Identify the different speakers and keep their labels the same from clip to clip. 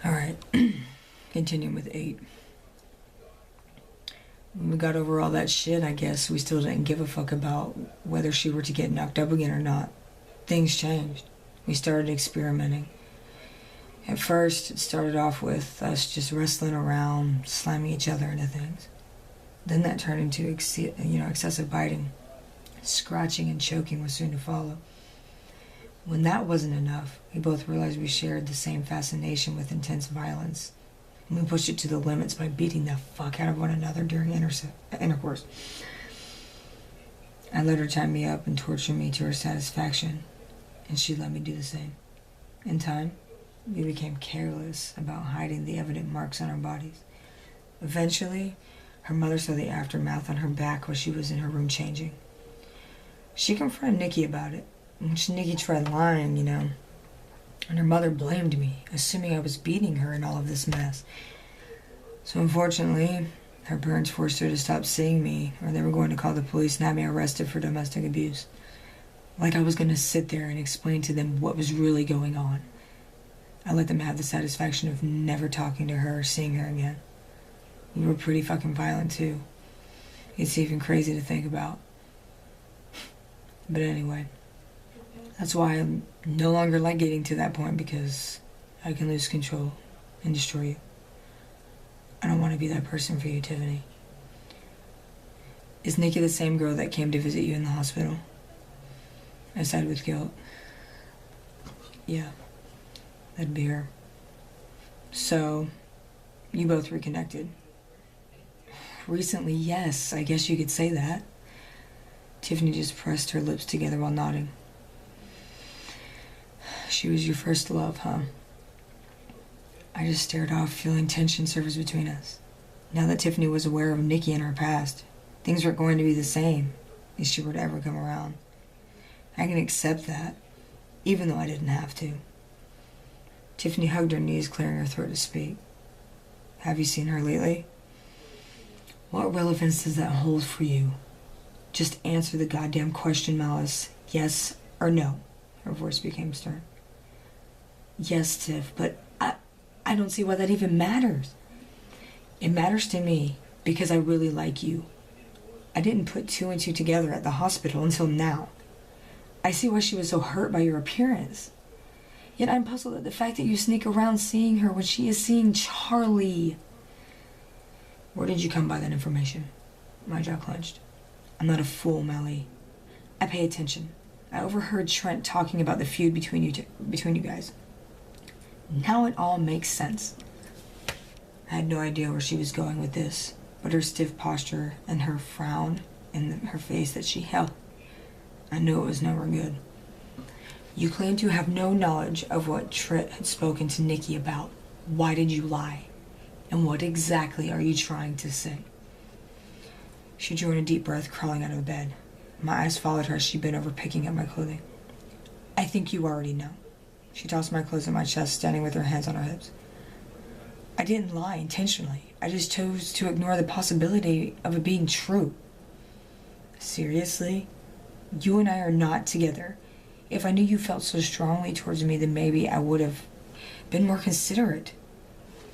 Speaker 1: Alright, continuing with 8. When we got over all that shit, I guess we still didn't give a fuck about whether she were to get knocked up again or not. Things changed. We started experimenting. At first, it started off with us just wrestling around, slamming each other into things. Then that turned into excessive biting. Scratching and choking was soon to follow. When that wasn't enough, we both realized we shared the same fascination with intense violence. And we pushed it to the limits by beating the fuck out of one another during intercourse. I let her tie me up and torture me to her satisfaction, and she let me do the same. In time, we became careless about hiding the evident marks on our bodies. Eventually, her mother saw the aftermath on her back while she was in her room changing. She confronted Nikki about it, and Nikki tried lying, and her mother blamed me, assuming I was beating her in all of this mess. So unfortunately, her parents forced her to stop seeing me, or they were going to call the police and have me arrested for domestic abuse. Like I was going to sit there and explain to them what was really going on. I let them have the satisfaction of never talking to her or seeing her again. We were pretty fucking violent too. It's even crazy to think about. But anyway, that's why I no longer like getting to that point, because I can lose control and destroy you. I don't want to be that person for you, Tiffany. Is Nikki the same girl that came to visit you in the hospital? I sighed with guilt. Yeah, that'd be her. So, you both reconnected. Recently, yes, I guess you could say that. Tiffany just pressed her lips together while nodding. She was your first love, huh? I just stared off, feeling tension surface between us. Now that Tiffany was aware of Nikki and her past, things weren't going to be the same if she were to ever come around. I can accept that, even though I didn't have to. Tiffany hugged her knees, clearing her throat to speak. Have you seen her lately? What relevance does that hold for you? Just answer the goddamn question, Malice. Yes or no? Her voice became stern. Yes, Tiff, but I don't see why that even matters. It matters to me because I really like you. I didn't put 2 and 2 together at the hospital until now. I see why she was so hurt by your appearance. Yet I'm puzzled at the fact that you sneak around seeing her when she is seeing Charlie. Where did you come by that information? My jaw clenched. I'm not a fool, Melly. I pay attention. I overheard Trent talking about the feud between you guys. Now it all makes sense. I had no idea where she was going with this, but her stiff posture and her frown in her face that she held, I knew it was never good. You claim to have no knowledge of what Trent had spoken to Nikki about. Why did you lie? And what exactly are you trying to say? She drew in a deep breath, crawling out of bed. My eyes followed her as she bent over, picking up my clothing. I think you already know. She tossed my clothes on my chest, standing with her hands on her hips. I didn't lie intentionally. I just chose to ignore the possibility of it being true. Seriously? You and I are not together. If I knew you felt so strongly towards me, then maybe I would have been more considerate.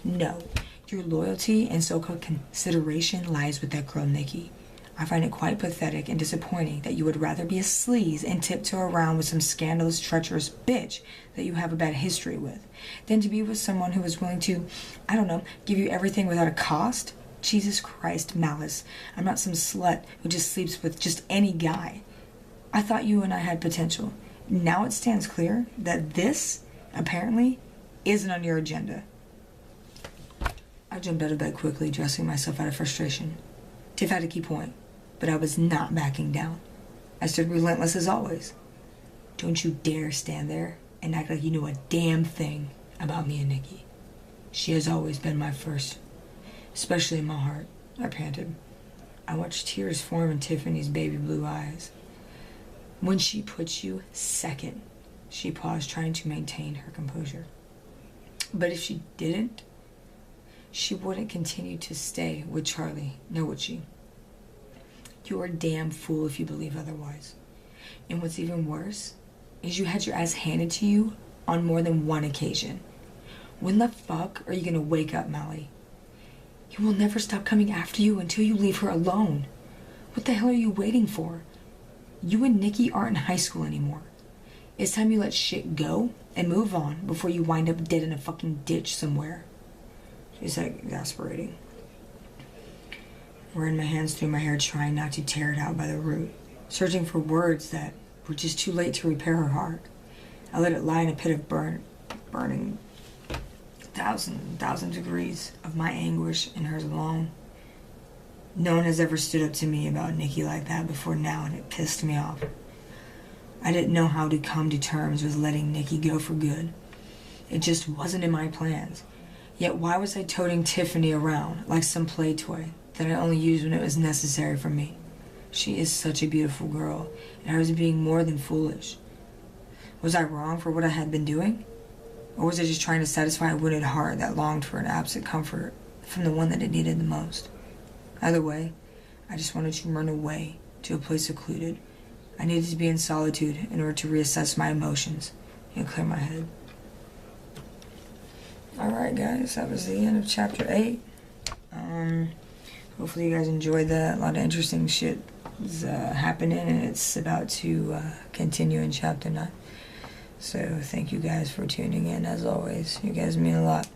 Speaker 1: No. Your loyalty and so-called consideration lies with that girl, Nikki. I find it quite pathetic and disappointing that you would rather be a sleaze and tiptoe around with some scandalous, treacherous bitch that you have a bad history with, than to be with someone who is willing to, give you everything without a cost. Jesus Christ, Malice. I'm not some slut who just sleeps with just any guy. I thought you and I had potential. Now it stands clear that this, apparently, isn't on your agenda. I jumped out of bed quickly, dressing myself out of frustration. Tiff had a key point, but I was not backing down. I stood relentless as always. Don't you dare stand there and act like you know a damn thing about me and Nikki. She has always been my first, especially in my heart, I panted. I watched tears form in Tiffany's baby blue eyes. When she puts you second, she paused, trying to maintain her composure. But if she didn't, she wouldn't continue to stay with Charlie, now would she? You're a damn fool if you believe otherwise. And what's even worse is you had your ass handed to you on more than one occasion. When the fuck are you gonna wake up, Mally? He will never stop coming after you until you leave her alone. What the hell are you waiting for? You and Nikki aren't in high school anymore. It's time you let shit go and move on before you wind up dead in a fucking ditch somewhere. She said, exasperating. I ran my hands through my hair, trying not to tear it out by the root, searching for words that were just too late to repair her heart. I let it lie in a pit of burning thousand degrees of my anguish and hers alone. No one has ever stood up to me about Nikki like that before now, and it pissed me off. I didn't know how to come to terms with letting Nikki go for good. It just wasn't in my plans. Yet why was I toting Tiffany around like some play toy that I only used when it was necessary for me? She is such a beautiful girl, and I was being more than foolish. Was I wrong for what I had been doing? Or was I just trying to satisfy a wounded heart that longed for an absent comfort from the one that it needed the most? Either way, I just wanted to run away to a place secluded. I needed to be in solitude in order to reassess my emotions and clear my head. Alright guys, that was the end of chapter 8. Hopefully you guys enjoyed that. A lot of interesting shit is happening, and it's about to continue in chapter 9. So thank you guys for tuning in. As always, you guys mean a lot.